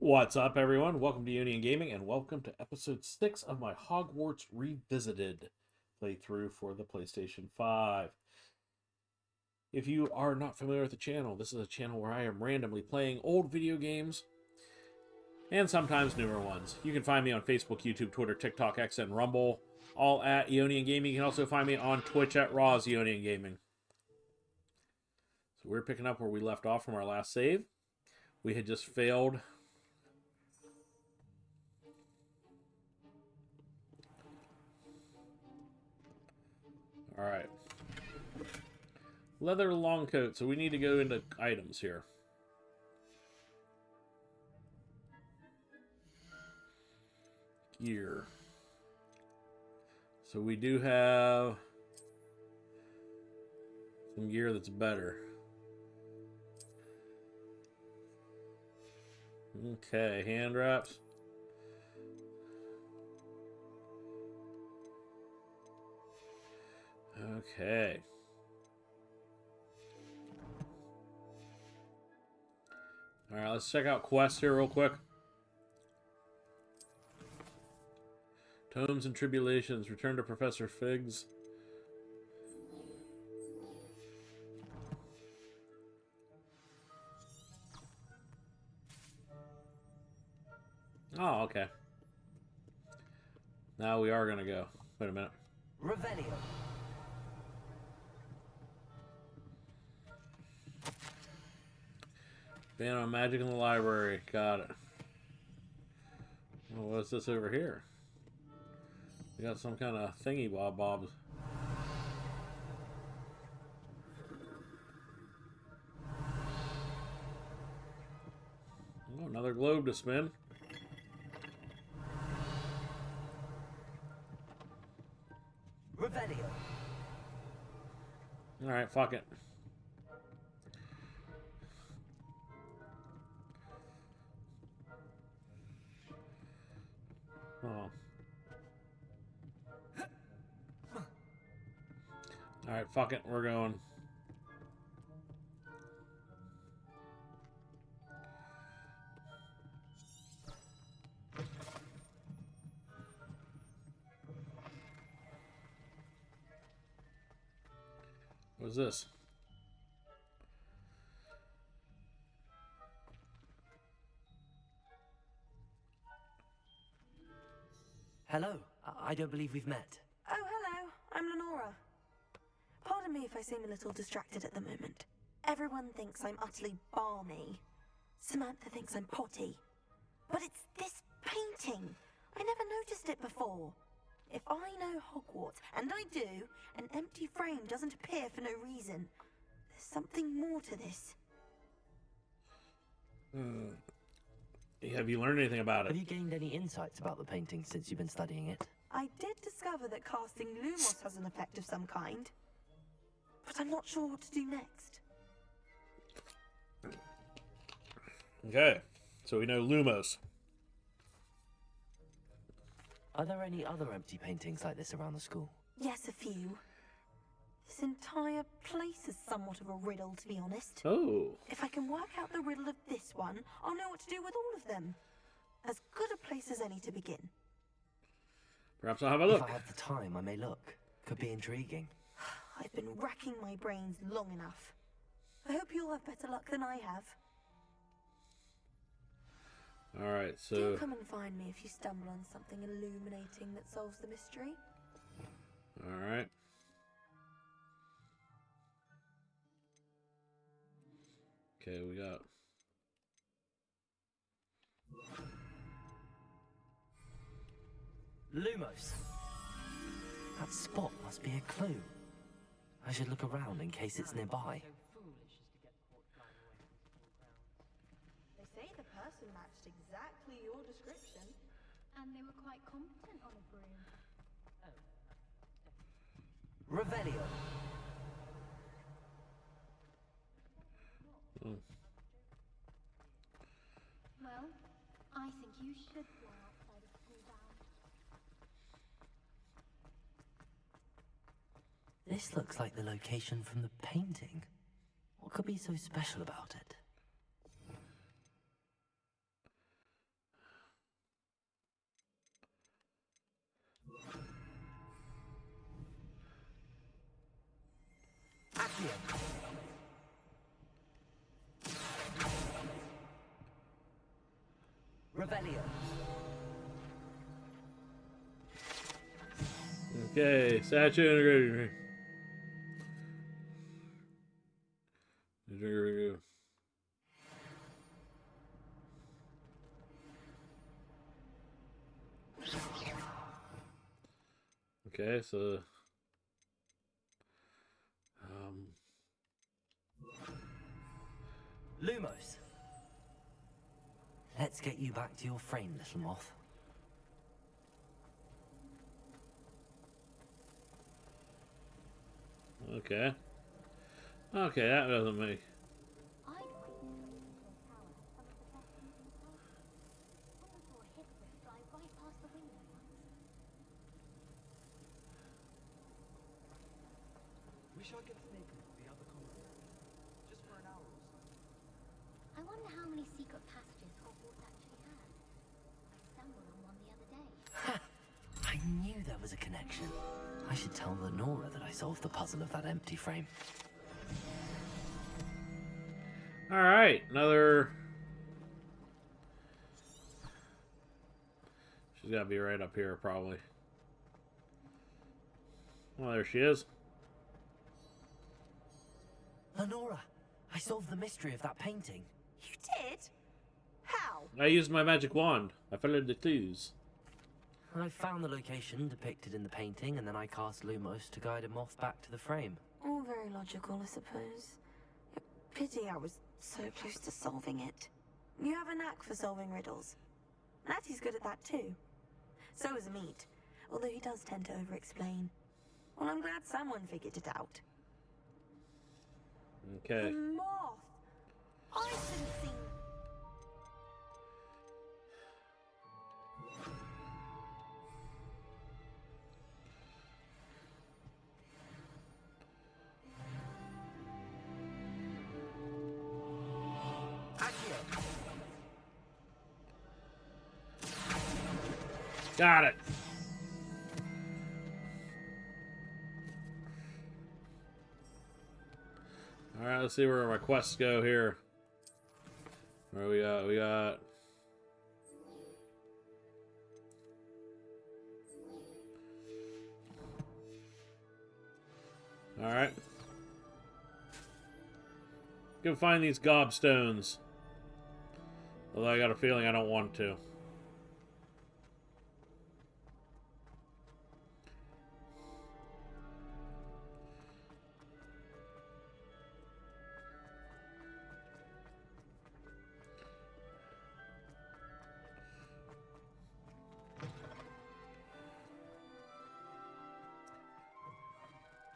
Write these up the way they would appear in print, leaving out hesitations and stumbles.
What's up, everyone? Welcome to Union Gaming, and welcome to episode 6 of my Hogwarts Revisited playthrough for the PlayStation 5. If you are not familiar with the channel, this is a channel where I am randomly playing old video games and sometimes newer ones. You can find me on Facebook, YouTube, Twitter, TikTok, X, and Rumble, all at Ionian Gaming. You can also find me on Twitch at Raw's Ionian Gaming. So we're picking up where we left off from our last save. We had just failed... Alright. Leather long coat, so we need to go into items here. Gear. So we do have some gear that's better. Okay, hand wraps. Okay. Alright, let's check out quests here real quick. Tomes and Tribulations. Return to Professor Fig's. Oh, okay. Now we are going to go. Wait a minute. Revelio. Ban on magic in the library. Got it. Well, what's this over here? We got some kind of thingy bobs. Oh, another globe to spin. Revelio. Alright, fuck it. Oh. Alright, fuck it. We're going. What's this? Hello. I don't believe we've met. Oh, hello. I'm Lenora. Pardon me if I seem a little distracted at the moment. Everyone thinks I'm utterly balmy. Samantha thinks I'm potty. But it's this painting. I never noticed it before. If I know Hogwarts, and I do, an empty frame doesn't appear for no reason. There's something more to this. Have you learned anything about Have it? you gained any insights about the painting since you've been studying it? I did discover that casting Lumos has an effect of some kind. But I'm not sure what to do next. Okay, so we know Lumos. Are there any other empty paintings like this around the school? Yes, a few. This entire place is somewhat of a riddle, to be honest. Oh. If I can work out the riddle of this one, I'll know what to do with all of them. As good a place as any to begin. Perhaps I'll have a look. If I have the time, I may look. Could be intriguing. I've been racking my brains long enough. I hope you'll have better luck than I have. Alright, Do so... come and find me if you stumble on something illuminating that solves the mystery. Alright. Okay, we got... Lumos. That spot must be a clue. I should look around in case it's nearby. They say the person matched exactly your description. And they were quite competent on a broom. Revelio. Well, I think you should fly outside of school bound. This looks like the location from the painting. What could be so special about it? Accio. Revelio. Okay, statue integrated. Okay, so Lumos. Let's get you back to your frame, little moth. okay. Okay, that doesn't make. I'd like to know if your tower has some of the best views in town. When we saw a hippogriff fly right past the window once. Wish I could sneak into the other common room, just for an hour or so. I wonder how many secret passages Hogwarts actually has. I stumbled on one the other day. I knew there was a connection. I should tell Lenora that I solved the puzzle of that empty frame. All right, another. She's got to be right up here, probably. Well, there she is. Lenora, I solved the mystery of that painting. You did? How? I used my magic wand. I followed the clues. I found the location depicted in the painting, and then I cast Lumos to guide a moth back to the frame. All very logical, I suppose. Pity I was so close to solving it. You have a knack for solving riddles. Natty's good at that too. So is Meat, although he does tend to over-explain. Well, I'm glad someone figured it out. Okay. The moth! I shouldn't have seen... Accio. Got it. All right, let's see where my quests go here. Where we got? We got. All right. Go find these gobstones. Although I got a feeling I don't want to.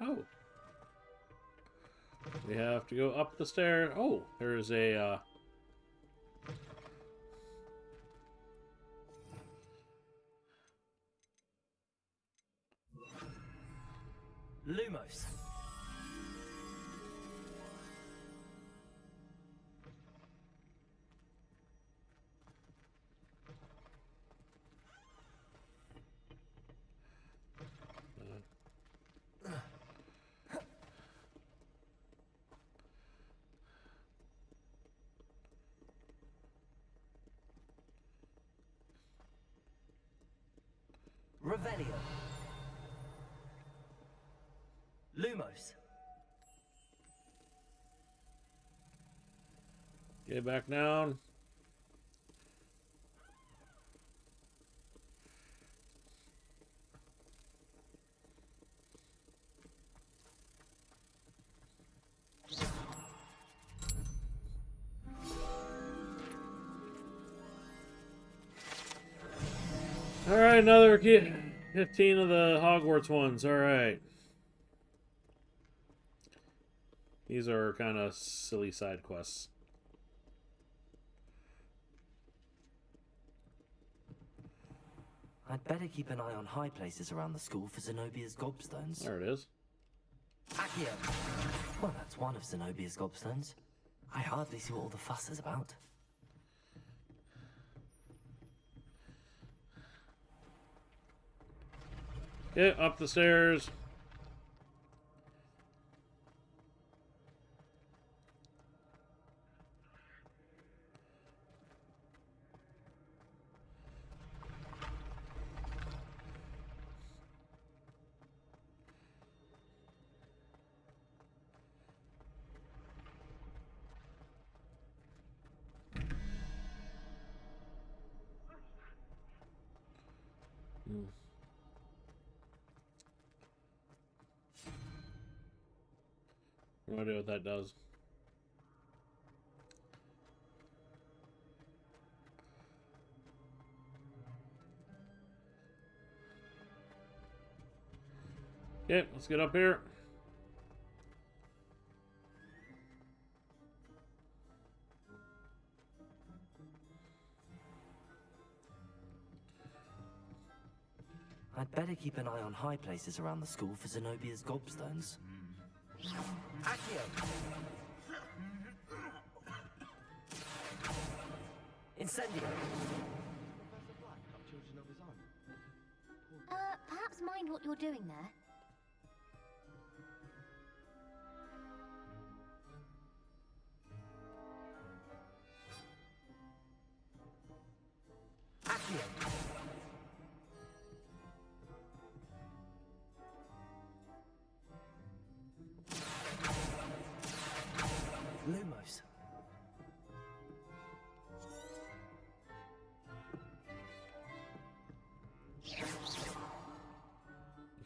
Oh. We have to go up the stair. Oh, there's a, Lumos. Revelio. Lumos. get back down. All right, another 15 of the Hogwarts ones. All right. These are kind of silly side quests. I'd better keep an eye on high places around the school for Zenobia's gobstones. There it is. Accio. Well, that's one of Zenobia's gobstones. I hardly see what all the fuss is about. Get up the stairs. Hmm. No idea what that does. Okay, let's get up here. I'd better keep an eye on high places around the school for Zenobia's gobstones. Accio! Incendio! Professor Black have children of his own? Perhaps mind what you're doing there? Accio! Lumos.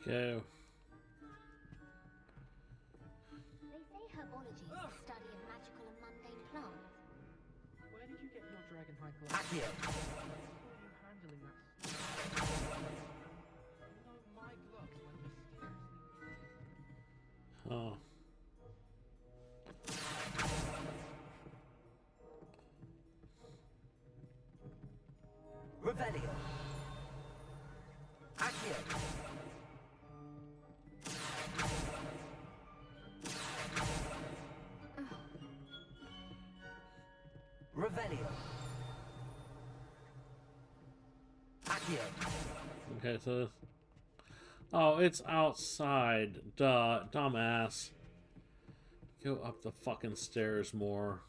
Okay. They say herbology is the study of magical and mundane plants. Where did you get your dragon hide gloves? Accio! How are you handling that stuff? You know, my gloves went mysteriously. Oh. Revelio! Accio! Revelio! Accio! Okay, so this... Oh, it's outside. Duh, dumbass. Go up the fucking stairs more.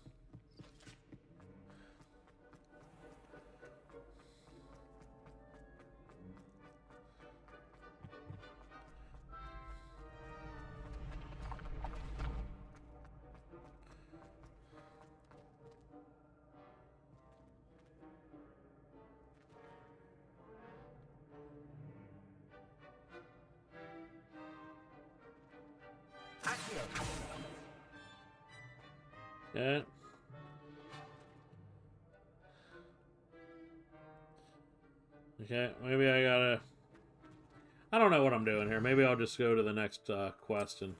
Accio! Okay. Okay, maybe I gotta... I don't know what I'm doing here. Maybe I'll just go to the next quest and...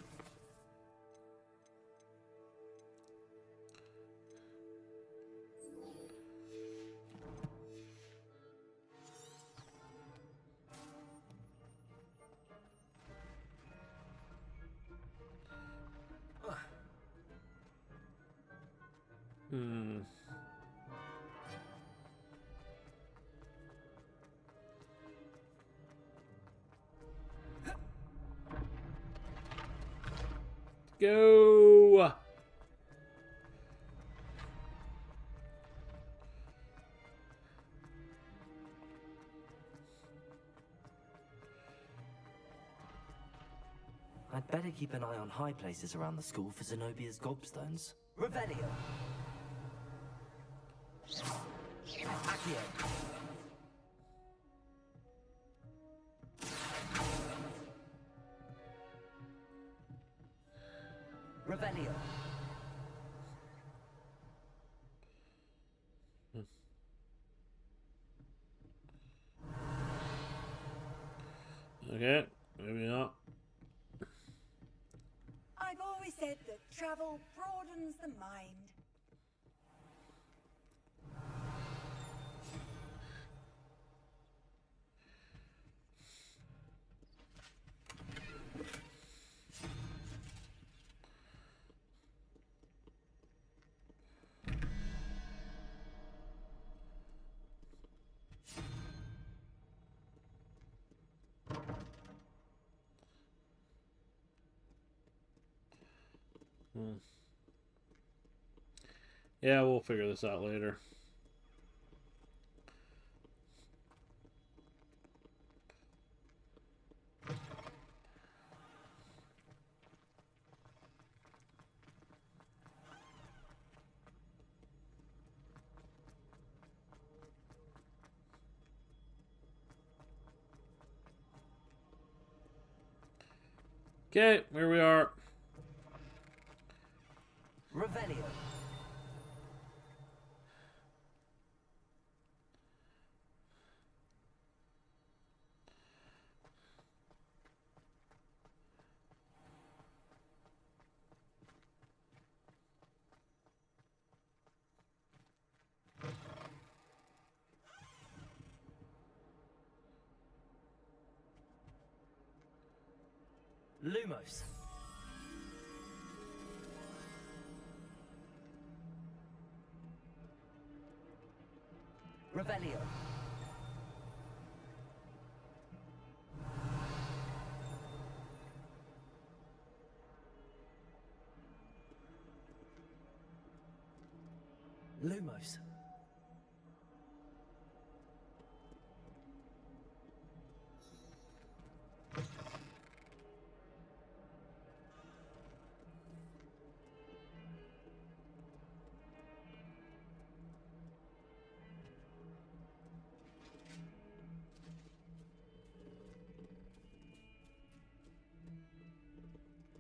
Hmm. Go! I'd better keep an eye on high places around the school for Zenobia's gobstones. Revelio! Accio! Revelio! Okay, maybe not. I've always said that travel broadens the mind. Hmm. Yeah, we'll figure this out later. Okay, here we are. Revelio. Lumos. Revelio. Lumos.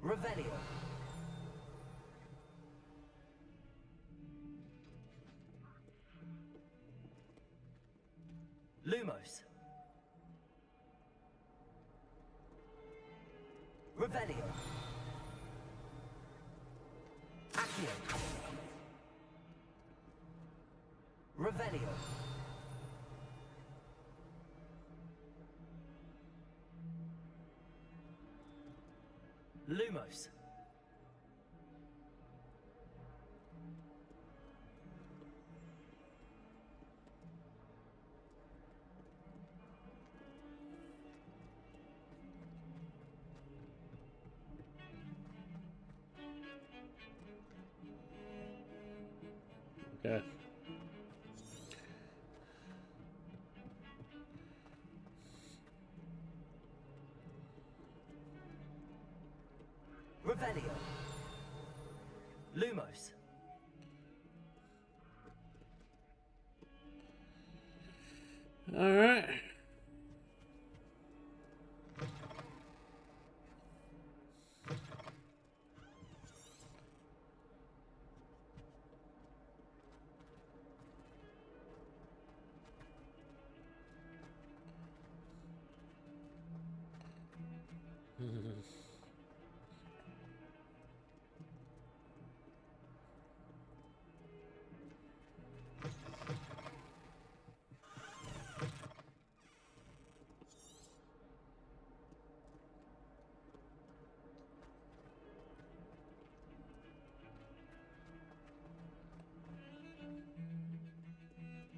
Revelio. Lumos. Revelio. Accio. Revelio. Lumos. Okay. Revelio. Lumos. All right.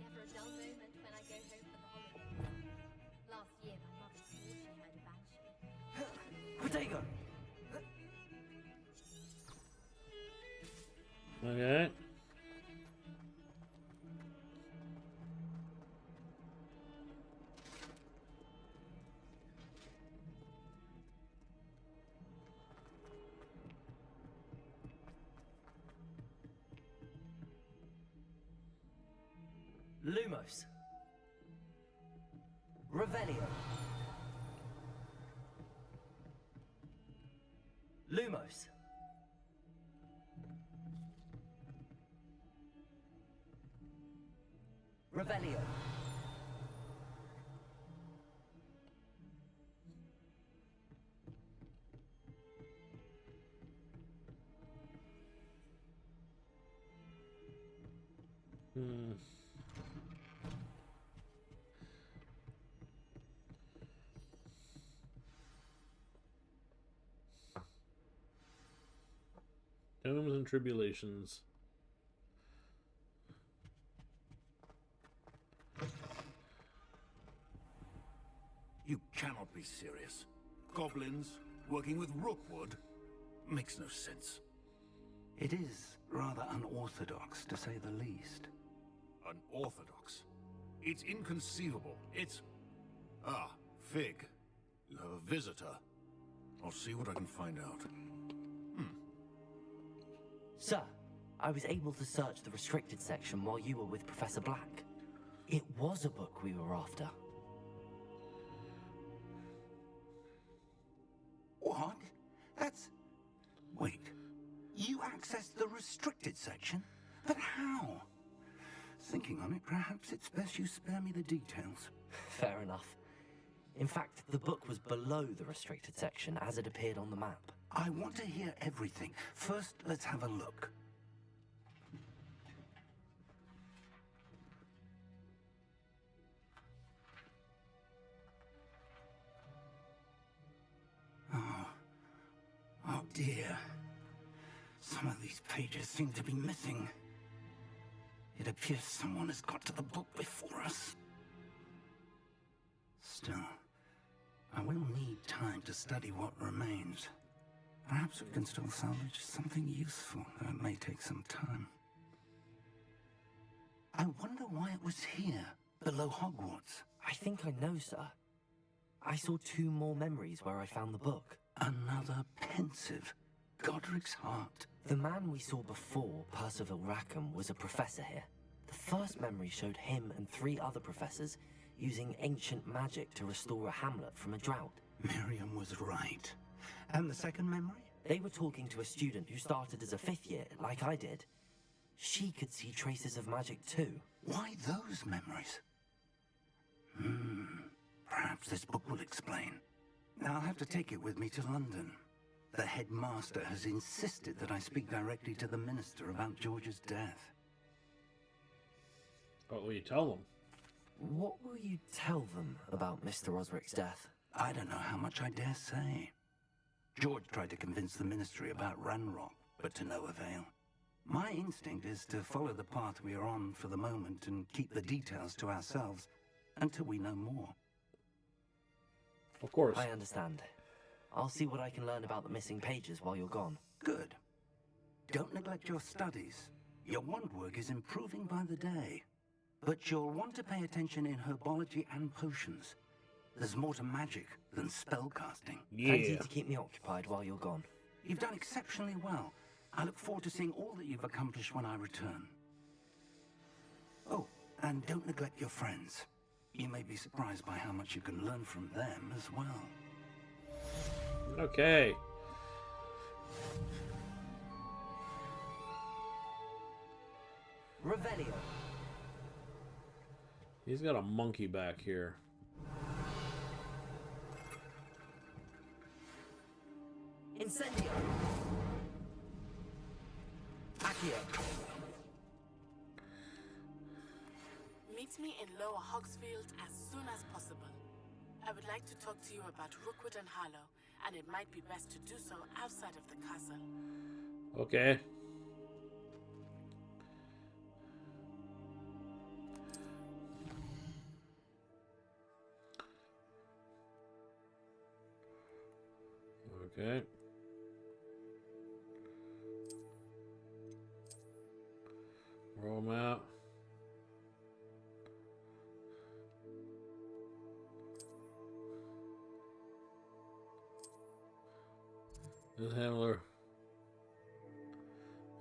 Never a dull moment when I go home for the holidays. Last year, my mother swore she heard a banshee. Protego. Okay. Lumos. Revelio. Lumos. Revelio. Hmm. Dooms and tribulations. You cannot be serious. Goblins working with Rookwood? Makes no sense. It is rather unorthodox, to say the least. Unorthodox? It's inconceivable. It's... Ah, Fig. You have a visitor. I'll see what I can find out. Sir, I was able to search the restricted section while you were with Professor Black. It was a book we were after. What? restricted section? But how? Thinking on it, perhaps it's best you spare me the details. Fair enough. In fact, the book was below the restricted section as it appeared on the map. I want to hear everything. First, let's have a look. Oh dear. Some of these pages seem to be missing. It appears someone has got to the book before us. Still, I will need time to study what remains. Perhaps we can still salvage something useful, though it may take some time. I wonder why it was here, below Hogwarts. I think I know, sir. I saw 2 more memories where I found the book. Another pensive. Godric's heart. The man we saw before, Percival Rackham, was a professor here. The first memory showed him and 3 other professors using ancient magic to restore a hamlet from a drought. Miriam was right. And the second memory? They were talking to a student who started as a 5th year, like I did. She could see traces of magic too. Why those memories? Perhaps this book will explain. Now I'll have to take it with me to London. The headmaster has insisted that I speak directly to the minister about George's death. What will you tell them? What will you tell them about Mr. Osric's death? I don't know how much I dare say. George tried to convince the ministry about Ranrock, but to no avail. My instinct is to follow the path we are on for the moment and keep the details to ourselves until we know more. Of course. I understand. I'll see what I can learn about the missing pages while you're gone. Good. Don't neglect your studies. Your wand work is improving by the day. But you'll want to pay attention in herbology and potions. There's more to magic than spellcasting. Plenty to keep me occupied while you're gone. You've done exceptionally well. I look forward to seeing all that you've accomplished when I return. Oh, and don't neglect your friends. You may be surprised by how much you can learn from them as well. Okay. Revelio. He's got a monkey back here. Incendio. Accio. Meet me in Lower Hogsfield as soon as possible. I would like to talk to you about Rookwood and Harlow, and it might be best to do so outside of the castle. Okay. Okay. Roll them out. This handler.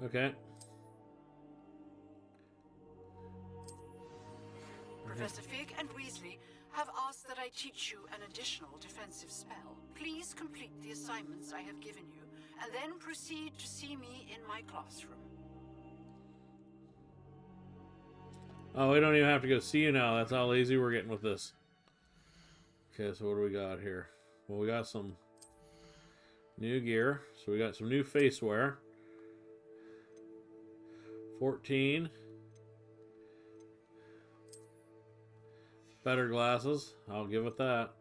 Okay. Professor Fig and Weasley have asked that I teach you an additional defensive spell. Please complete the assignments I have given you, and then proceed to see me in my classroom. Oh, we don't even have to go see you now. That's how lazy we're getting with this. Okay, so what do we got here? Well, we got some new gear. So we got some new face wear. 14. Better glasses. I'll give it that.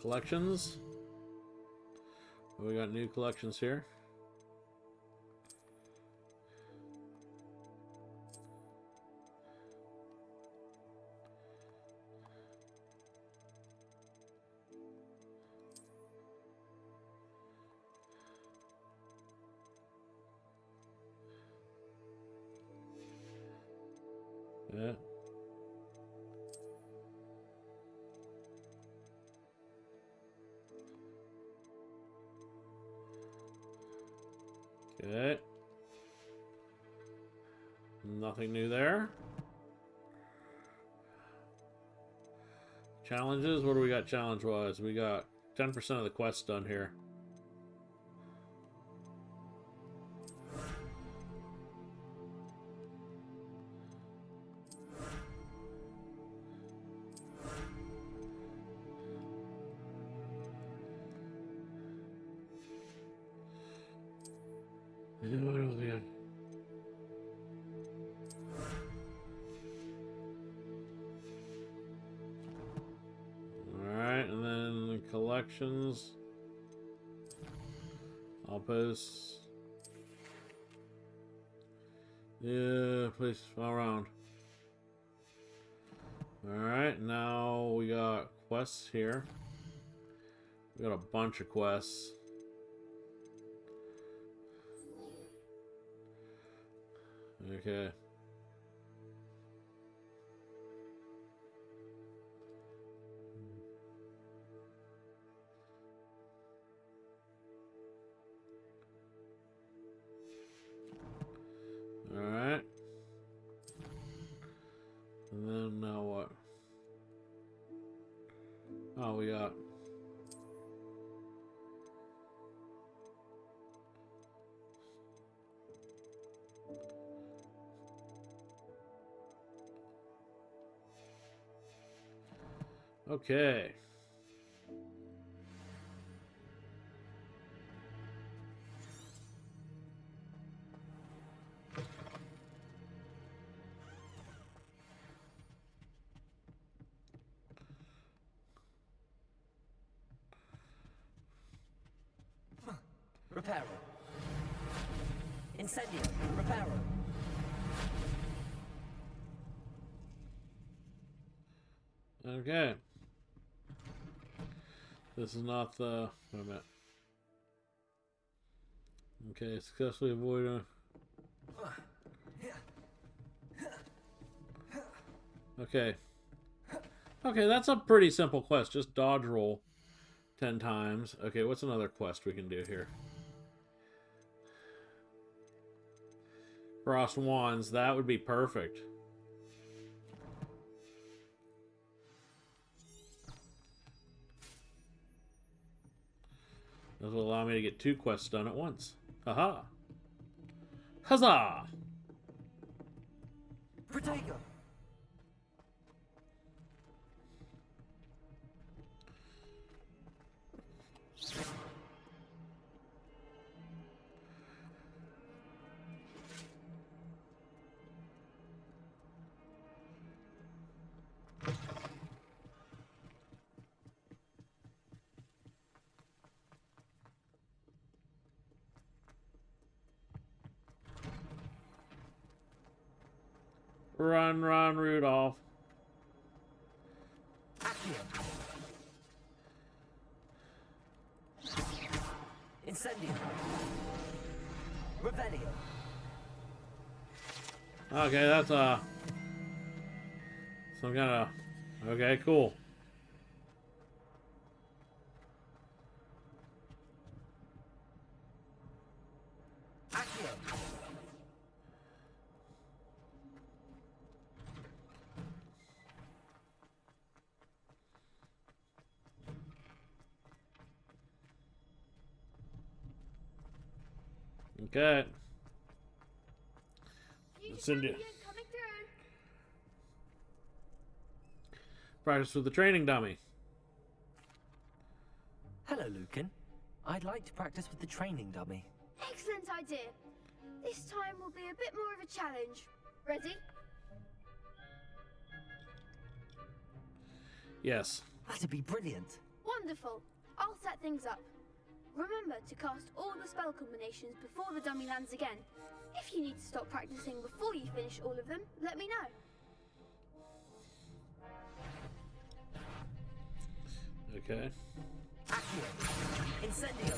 Collections. We got new collections here. Yeah. Okay. Nothing new there. Challenges? What do we got challenge-wise? We got 10% of the quests done here. What else we got? Alright, and then collections. Outposts. Yeah, place all around. Alright, now we got quests here. We got a bunch of quests. Okay. Alright. And then now what? Oh, we got... Okay. Reparo. Incendio. Reparo. Okay. This is not the... Wait a minute. Okay, successfully avoid a... Okay. Okay, that's a pretty simple quest. Just dodge roll 10 times. Okay, what's another quest we can do here? Frost Wands, that would be perfect. This will allow me to get 2 quests done at once. Haha. Huzzah! Protego. Run, run, Rudolph. Accio. Incendio. Revelio. Okay, that's some kind of... Okay, cool. Accio. Okay. Future Send you. champion coming through. Practice with the training dummy. Hello, Lucan. I'd like to practice with the training dummy. Excellent idea. This time will be a bit more of a challenge. Ready? Yes. That'd be brilliant. Wonderful. I'll set things up. Remember to cast all the spell combinations before the dummy lands again. If you need to stop practicing before you finish all of them, let me know. Okay. Accio. Incendio.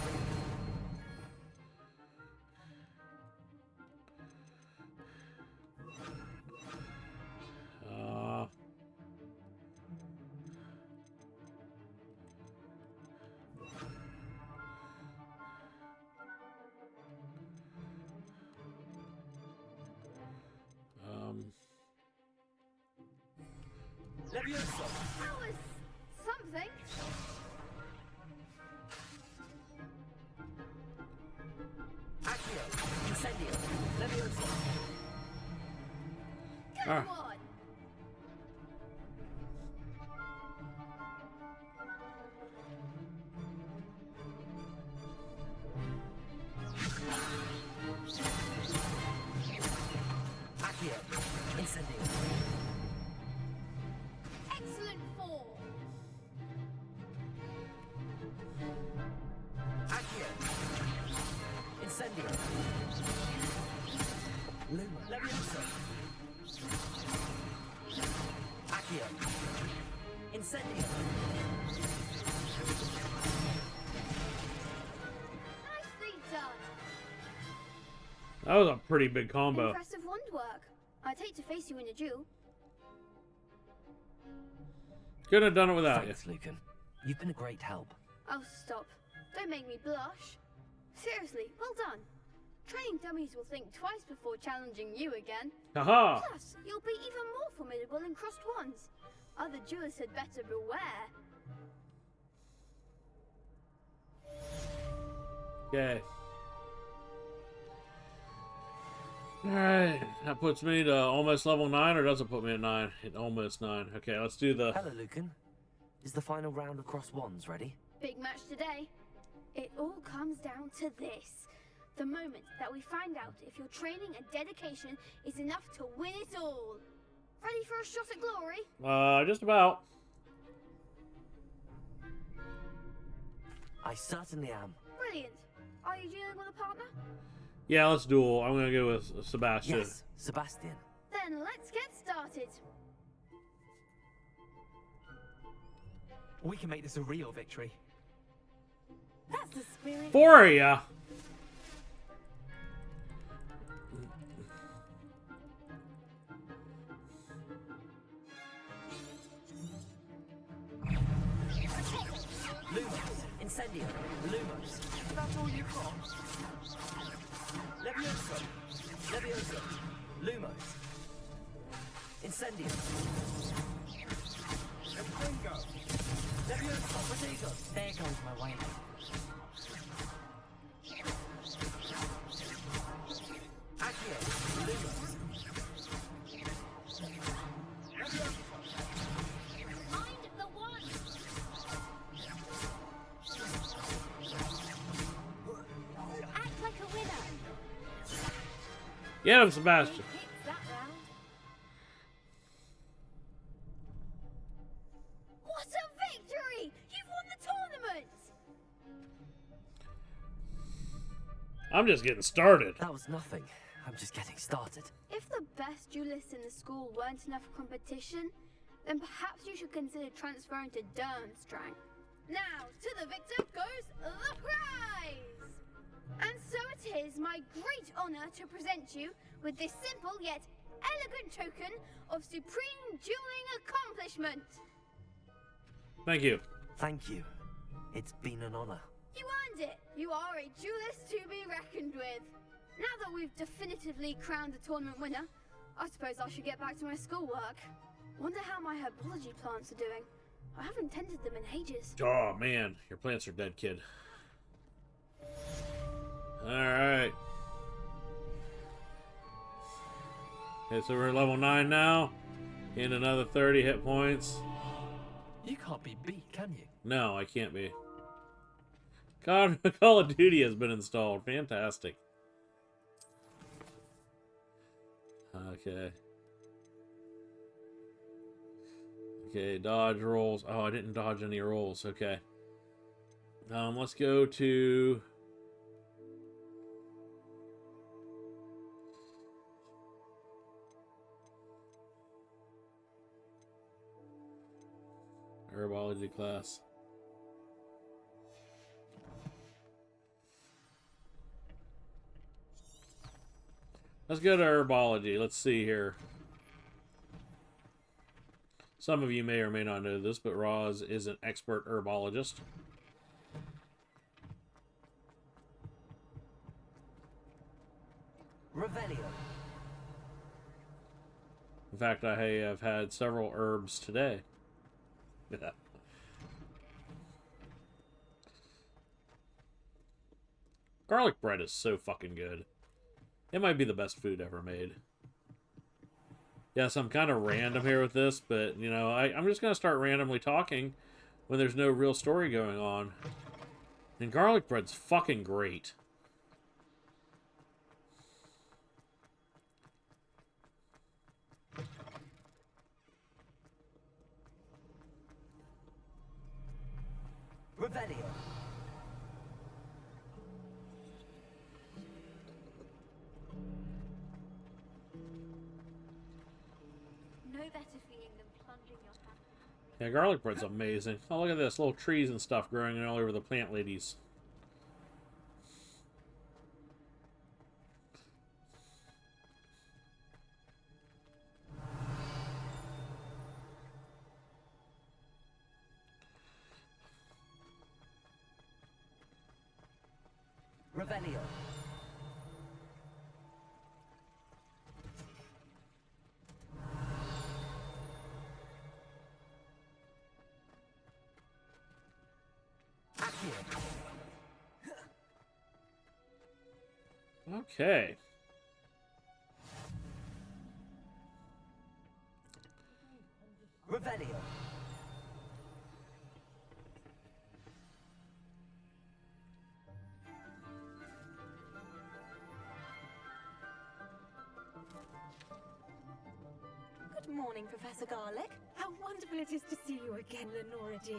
That was something. Accio, Incendio, Leviosa. Good Ah. one. Accio, Incendio. Excellent form. Accio, Incendio. Luma, Leviosa. Accio, Incendio. Nicely done. That was a pretty big combo. Impressive wand work. I'd hate to face you in a duel. Couldn't have done it without Thanks, Lucan. You've been a great help. Oh, stop. Don't make me blush. Seriously, well done. Training dummies will think twice before challenging you again. you. Haha. Plus, you'll be even more formidable in crossed wands. Other duelists had better beware. Okay. Alright. That puts me to almost level 9, or does it put me at 9? At almost 9. Okay, let's do the... Hello, Lucan. Is the final round of cross wands ready? Big match today. It all comes down to this. The moment that we find out if your training and dedication is enough to win it all. Ready for a shot at glory? Just about. I certainly am. Brilliant. Are you dealing with a partner? Yeah, let's duel. I'm gonna go with Sebastian. Yes, Sebastian. Then let's get started. We can make this a real victory. That's the spirit. For ya. Lumos, Incendio, Lumos. That's all you've got? Leviosa, Leviosa, Lumos. Incendio. Bingo! Leviosa, Protego. There goes my way. Accio, Lumos. Find the one. Act like a winner. Get him, Sebastian. Hits that round. What a victory! You've won the tournament! I'm just getting started. That was nothing. I'm just getting started. If the best duelists in the school weren't enough for competition, then perhaps you should consider transferring to Durmstrang. Now, to the victor goes the prize! And so it is my great honor to present you with this simple yet elegant token of supreme dueling accomplishment. Thank you. Thank you. It's been an honor. You earned it! You are a duelist to be reckoned with. Now that we've definitively crowned the tournament winner, I suppose I should get back to my schoolwork. Wonder how my herbology plants are doing. I haven't tended them in ages. Oh, man. Your plants are dead, kid. Alright. Okay, so we're at level 9 now. Gain another 30 hit points. You can't be beat, can you? No, I can't be. Call of Duty has been installed. Fantastic. Okay. Okay, dodge rolls. Oh, I didn't dodge any rolls. Okay. Let's go to... Herbology class. Let's go to herbology. Let's see here. Some of you may or may not know this, but Roz is an expert herbologist. Revelio. In fact, I have had several herbs today. Yeah. Garlic bread is so fucking good. It might be the best food ever made. Yes, I'm kind of random here with this, but, you know, I'm just going to start randomly talking when there's no real story going on. And garlic bread's fucking great. Revelio. No better feeling than plunging your hand. Yeah, garlic bread's amazing. Oh, look at this. Little trees and stuff growing all over the plant ladies. Revelio. Okay. Revelio. Good morning, Professor Garlic. How wonderful it is to see you again, Lenora dear.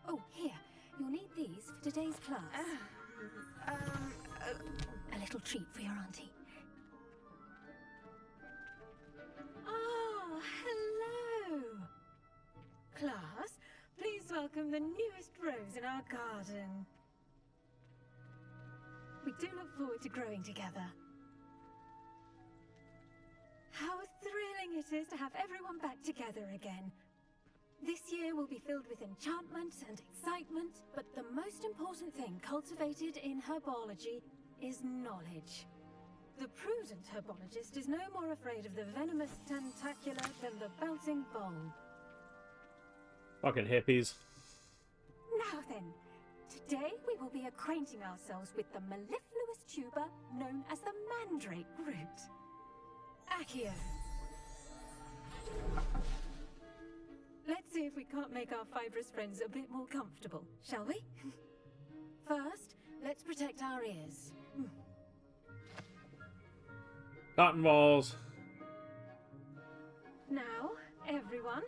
Oh, here, you'll need these for today's class. A little treat for your auntie. Oh, hello! Class, please welcome the newest rose in our garden. We do look forward to growing together. How thrilling it is to have everyone back together again. This year will be filled with enchantment and excitement, but the most important thing cultivated in herbology is knowledge. The prudent herbologist is no more afraid of the venomous tentacula than the bouncing bulb. Fucking hippies. Now then, today we will be acquainting ourselves with the mellifluous tuber known as the mandrake root. Accio. Let's see if we can't make our fibrous friends a bit more comfortable, shall we? First, let's protect our ears. Cotton balls. Now, everyone,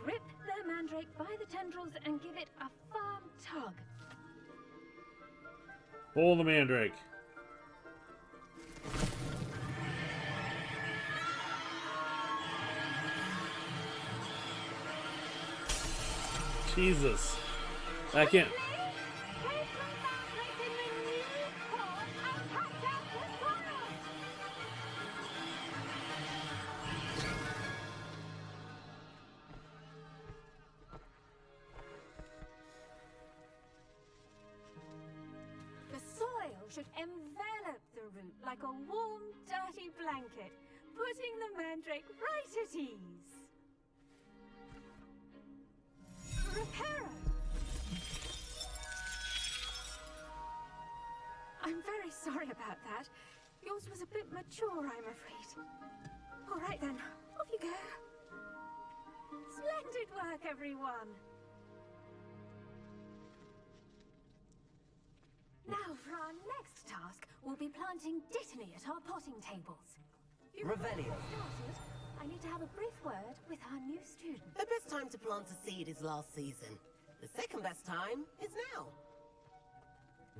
grip the mandrake by the tendrils and give it a firm tug. Pull the mandrake. Jesus. I can't. The soil should envelop the root like a warm, dirty blanket, putting the mandrake right at ease. Reparo! I'm very sorry about that. Yours was a bit mature, I'm afraid. All right then, off you go. Splendid work, everyone. Now for our next task, we'll be planting dittany at our potting tables. Before we Revelio. get started, I need to have a brief word with our new student. The best time to plant a seed is last season. The second best time is now.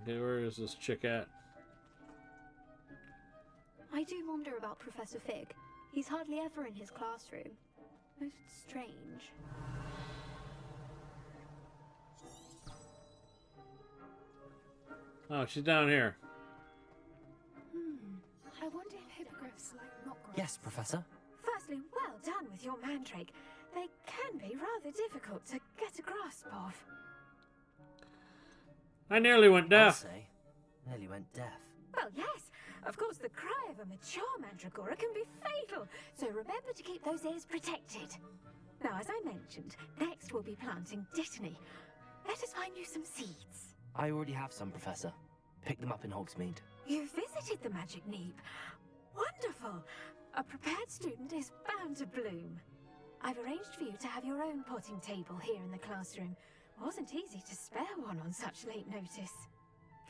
Okay, where is this chick at? I do wonder about Professor Fig. He's hardly ever in his classroom. Most strange. Oh, she's down here. I wonder if hippogriffs like knotgrass. Yes, Professor. Firstly, well done with your mandrake. They can be rather difficult to get a grasp of. I nearly went I'll deaf. say, nearly went deaf. Well, yes. Of course, the cry of a mature mandragora can be fatal, so remember to keep those ears protected. Now, as I mentioned, next we'll be planting Dittany. Let us find you some seeds. I already have some, Professor. Pick them up in Hogsmeade. You visited the Magic Neep. Wonderful! A prepared student is bound to bloom. I've arranged for you to have your own potting table here in the classroom. Wasn't easy to spare one on such late notice.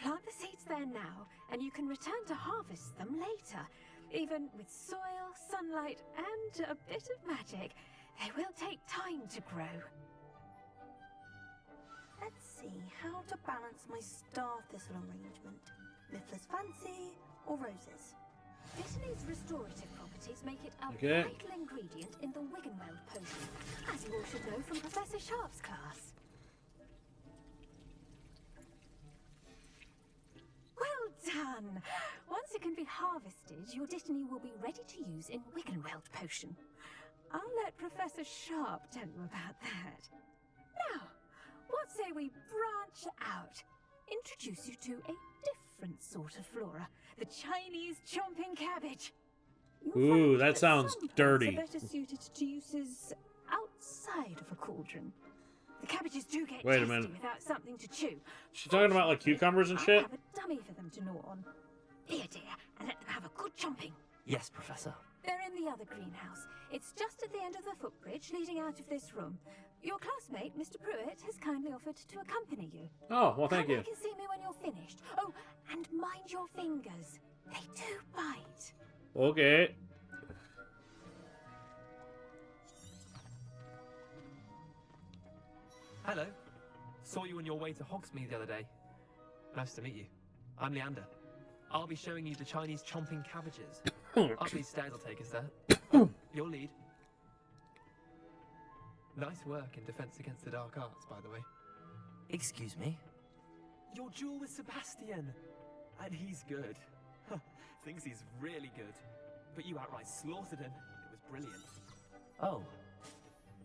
Plant the seeds there now, and you can return to harvest them later. Even with soil, sunlight, and a bit of magic, they will take time to grow. Let's see how to balance my star thistle arrangement. Mifflin's fancy or roses? Dittany's restorative properties make it a Okay. vital ingredient in the Wiggenweld potion, as you all should know from Professor Sharp's class. Well done! Once it can be harvested, your Dittany will be ready to use in Wiggenweld potion. I'll let Professor Sharp tell you about that. Now, what say we branch out? Introduce you to a different sort of flora, the Chinese chomping cabbage. You'll Ooh, find that sounds some plants dirty. are better suited to uses outside of a cauldron. The cabbages do get Wait a tasty minute. without something to chew. She talking about like cucumbers and I'll shit? have a dummy for them to gnaw on. Here, dear, and let them have a good chomping. Yes, Professor. They're in the other greenhouse. It's just at the end of the footbridge leading out of this room. Your classmate, Mr. Pruitt, has kindly offered to accompany you. Oh, well, thank Come you. back and see me when you're finished. Oh, and mind your fingers. They do bite. Okay. Hello. Saw you on your way to Hogsmeade the other day. Nice to meet you. I'm Leander. I'll be showing you the Chinese chomping cabbages. Up these stairs will take us there. Your lead. Nice work in Defense Against the Dark Arts, by the way. Excuse me? Your duel with Sebastian. And he's good. Thinks he's really good. But you outright slaughtered him. It was brilliant. Oh.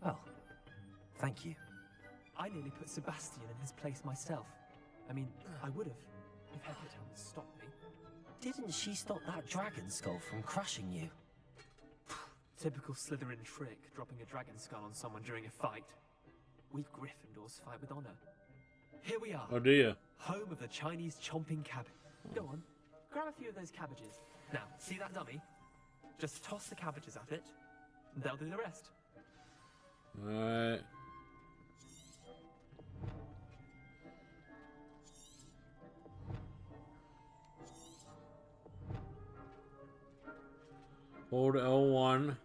Well, thank you. I nearly put Sebastian in his place myself. I mean, I would have, if Hecate hadn't stopped me. Didn't she stop that dragon skull from crushing you? Typical Slytherin trick, dropping a dragon skull on someone during a fight. We Gryffindors fight with honor. Here we are. Oh, do you? Home of the Chinese chomping cabbage. Go on, grab a few of those cabbages. Now, see that dummy? Just toss the cabbages at it, and they'll do the rest. Alright. Hold L1.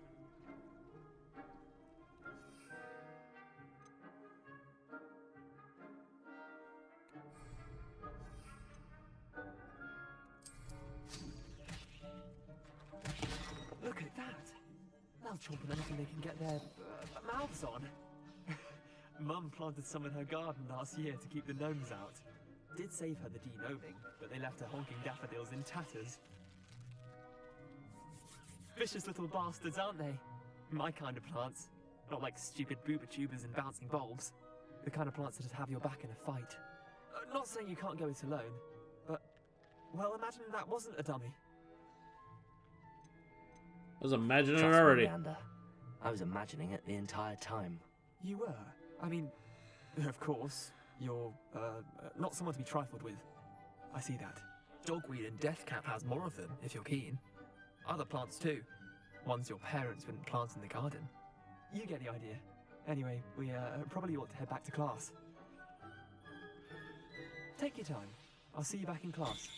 Look at that. They'll chomp on anything they can get their mouths on. Mum planted some in her garden last year to keep the gnomes out. Did save her the de-gnoming, but they left her honking daffodils in tatters. Vicious little bastards, aren't they? My kind of plants. Not like stupid booba tubers and bouncing bulbs. The kind of plants that'd have your back in a fight. Not saying you can't go it alone, but... Well, imagine that wasn't a dummy. I was imagining it Trust me, already. Leander. I was imagining it the entire time. You were? I mean, of course, you're, not someone to be trifled with. I see that. Dogweed and Deathcap has more of them, if you're keen. Other plants too. Ones your parents wouldn't plant in the garden. You get the idea. Anyway, we, probably ought to head back to class. Take your time. I'll see you back in class.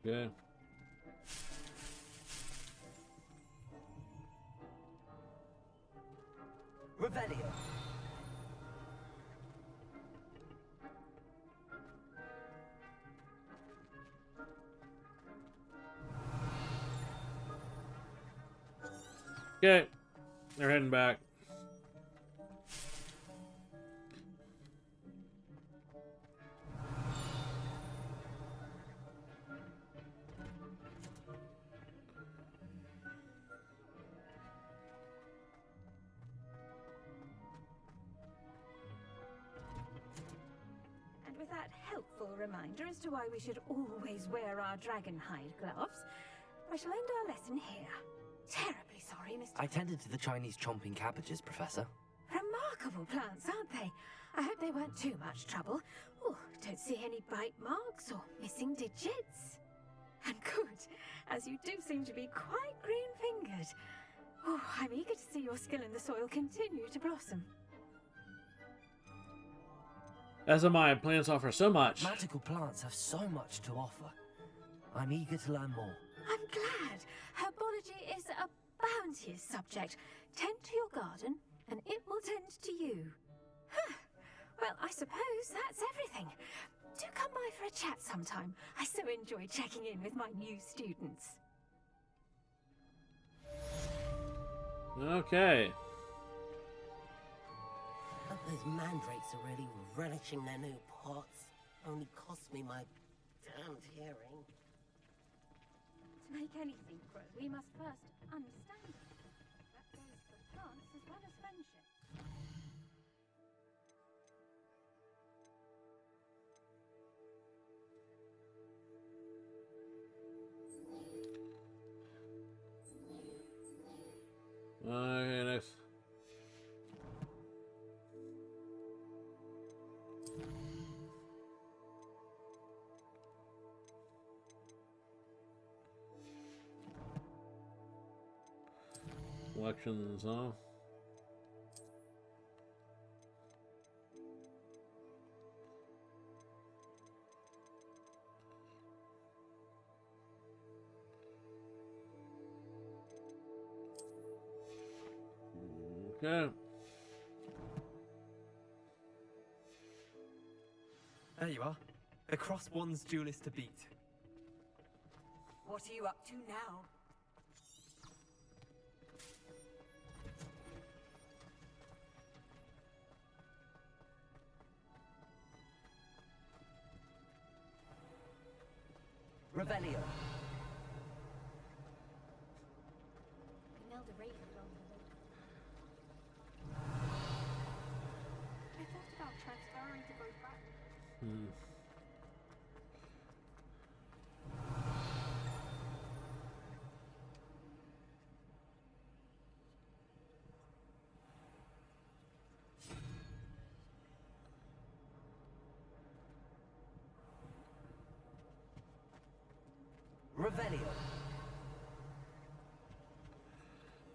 Good. Revelio. Okay. They're heading back. that helpful reminder as to why we should always wear our dragonhide gloves, I shall end our lesson here. Terribly sorry, Mr. I tended to the Chinese chomping cabbages, Professor. Remarkable plants, aren't they? I hope they weren't too much trouble. Oh, don't see any bite marks or missing digits. And good, as you do seem to be quite green-fingered. Oh, I'm eager to see your skill in the soil continue to blossom. As am I. Plants offer so much. Magical plants have so much to offer. I'm eager to learn more. I'm glad. Herbology is a bounteous subject. Tend to your garden, and it will tend to you. Huh. Well, I suppose that's everything. Do come by for a chat sometime. I so enjoy checking in with my new students. Okay. But those mandrakes are really relishing their new pots. Only cost me my damned hearing. To make anything grow, we must first understand it. That goes for plants as well as friendship. Okay, next. Elections, huh? Okay. There you are. The Cross Wands duelist to beat. What are you up to now? Revelio. Imelda Raven along the way. I thought about transferring to both back. Revelio.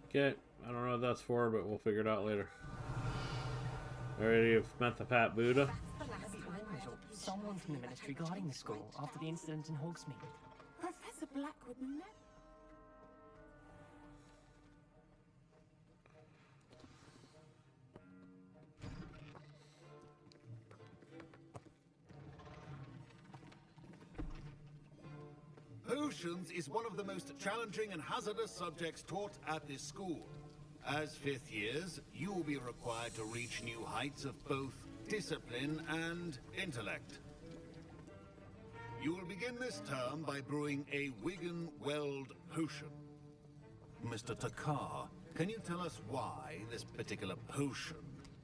Okay. I don't know what that's for, but we'll figure it out later. Already have met the Fat Buddha. Someone from the ministry guarding the school after the incident in Hogsmeade. Professor Blackwood never... Potions is one of the most challenging and hazardous subjects taught at this school. As fifth years, you will be required to reach new heights of both discipline and intellect. You will begin this term by brewing a Wigan-Weld potion. Mr. Takar, can you tell us why this particular potion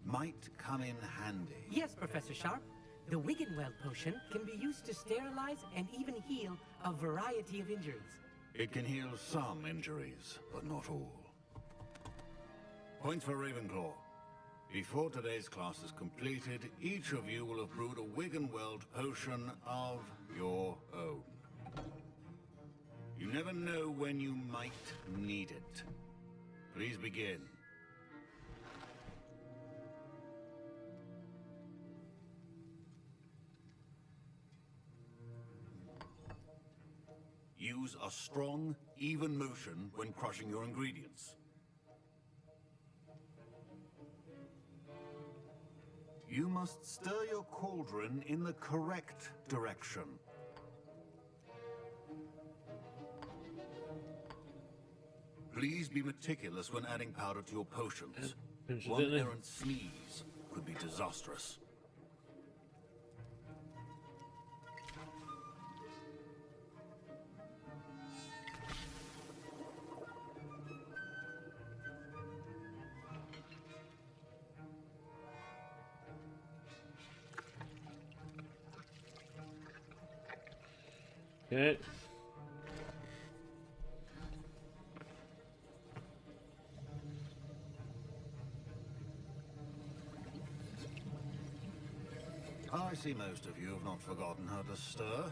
might come in handy? Yes, Professor Sharp. The Wiggenweld potion can be used to sterilize and even heal a variety of injuries. It can heal some injuries, but not all. Points for Ravenclaw. Before today's class is completed, each of you will have brewed a Wiggenweld potion of your own. You never know when you might need it. Please begin. Use a strong, even motion when crushing your ingredients. You must stir your cauldron in the correct direction. Please be meticulous when adding powder to your potions. One errant sneeze could be disastrous. Okay. I see most of you have not forgotten how to stir.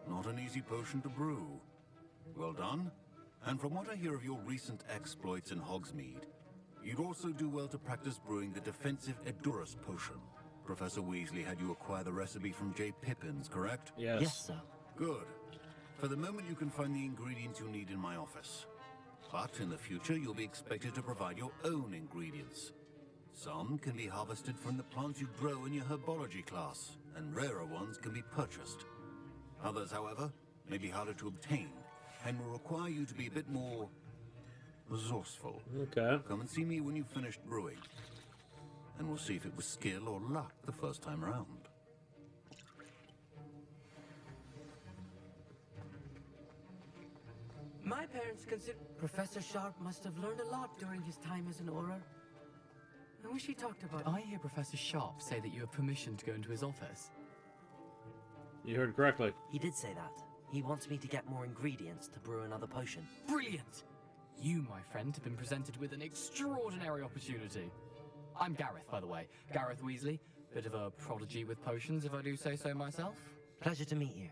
Not an easy potion to brew. Well done. And from what I hear of your recent exploits in Hogsmeade, you'd also do well to practice brewing the defensive Edurus potion. Professor Weasley had you acquire the recipe from J. Pippin's, correct? Yes. Yes, sir. Good. For the moment, you can find the ingredients you need in my office. But in the future, you'll be expected to provide your own ingredients. Some can be harvested from the plants you grow in your herbology class, and rarer ones can be purchased. Others, however, may be harder to obtain, and will require you to be a bit more resourceful. Okay. Come and see me when you've finished brewing, and we'll see if it was skill or luck the first time around. My parents consider Professor Sharp must have learned a lot during his time as an Auror. I wish he talked about I hear Professor Sharp say that you have permission to go into his office. You heard correctly. He did say that. He wants me to get more ingredients to brew another potion. Brilliant! You, my friend, have been presented with an extraordinary opportunity. I'm Gareth, by the way. Gareth Weasley. Bit of a prodigy with potions, if I do say so myself. Pleasure to meet you.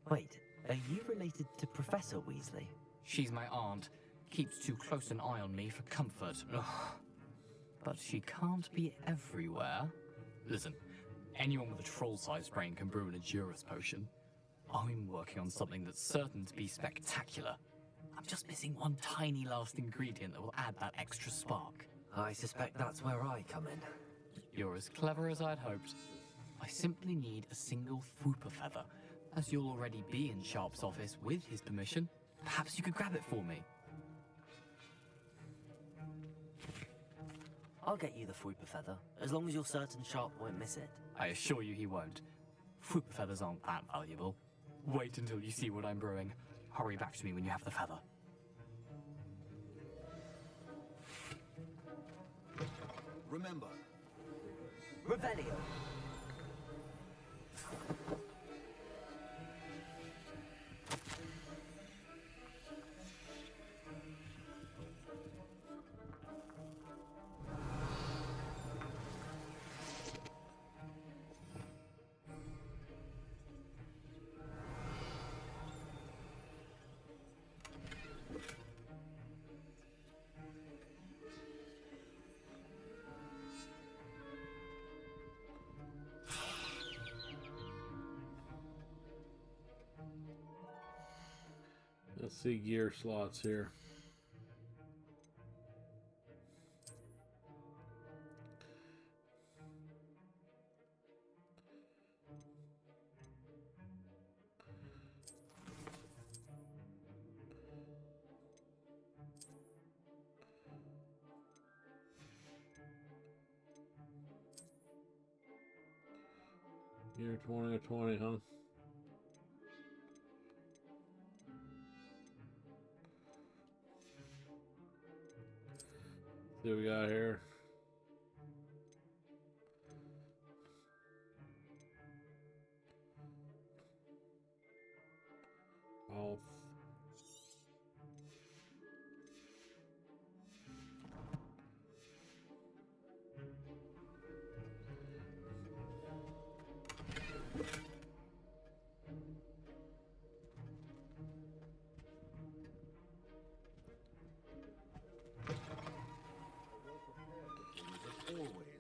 Wait, are you related to Professor Weasley? She's my aunt. Keeps too close an eye on me for comfort. Ugh. But she can't be everywhere. Listen, anyone with a troll-sized brain can brew an Edurus potion. I'm working on something that's certain to be spectacular. I'm just missing one tiny last ingredient that will add that extra spark. I suspect that's where I come in. You're as clever as I'd hoped. I simply need a single Fwooper feather. As you'll already be in Sharp's office with his permission, perhaps you could grab it for me. I'll get you the Fwooper feather, as long as you're certain Sharp won't miss it. I assure you he won't. Fwooper feathers aren't that valuable. Wait until you see what I'm brewing. Hurry back to me when you have the feather. Remember, Revelio. Let's see gear slots here. Gear 20 or 20, huh? See what we got here. Health.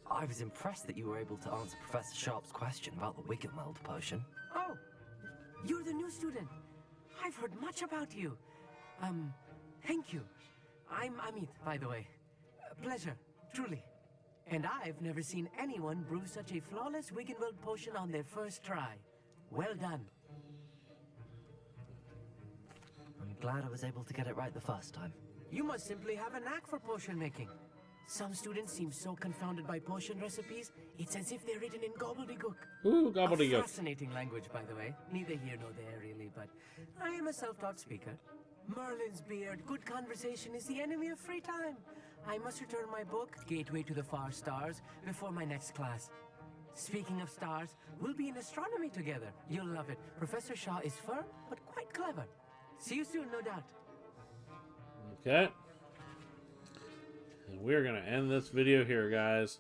I was impressed that you were able to answer Professor Sharp's question about the Wiggenweld potion. Oh, you're the new student. I've heard much about you. Thank you. I'm Amit, by the way. Pleasure, truly. And I've never seen anyone brew such a flawless Wiggenweld potion on their first try. Well done. I'm glad I was able to get it right the first time. You must simply have a knack for potion making. Some students seem so confounded by potion recipes, it's as if they're written in gobbledygook. Ooh, A gobbledygook. fascinating language, by the way. Neither here nor there, really, but I am a self-taught speaker. Merlin's beard, good conversation is the enemy of free time. I must return my book, Gateway to the Far Stars, before my next class. Speaking of stars, we'll be in astronomy together. You'll love it. Professor Shaw is firm, but quite clever. See you soon, no doubt. Okay. And we're going to end this video here, guys.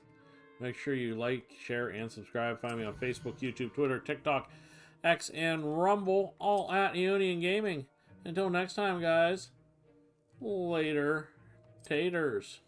Make sure you like, share, and subscribe. Find me on Facebook, YouTube, Twitter, TikTok, X, and Rumble, all at Ionian Gaming. Until next time, guys. Later, taters.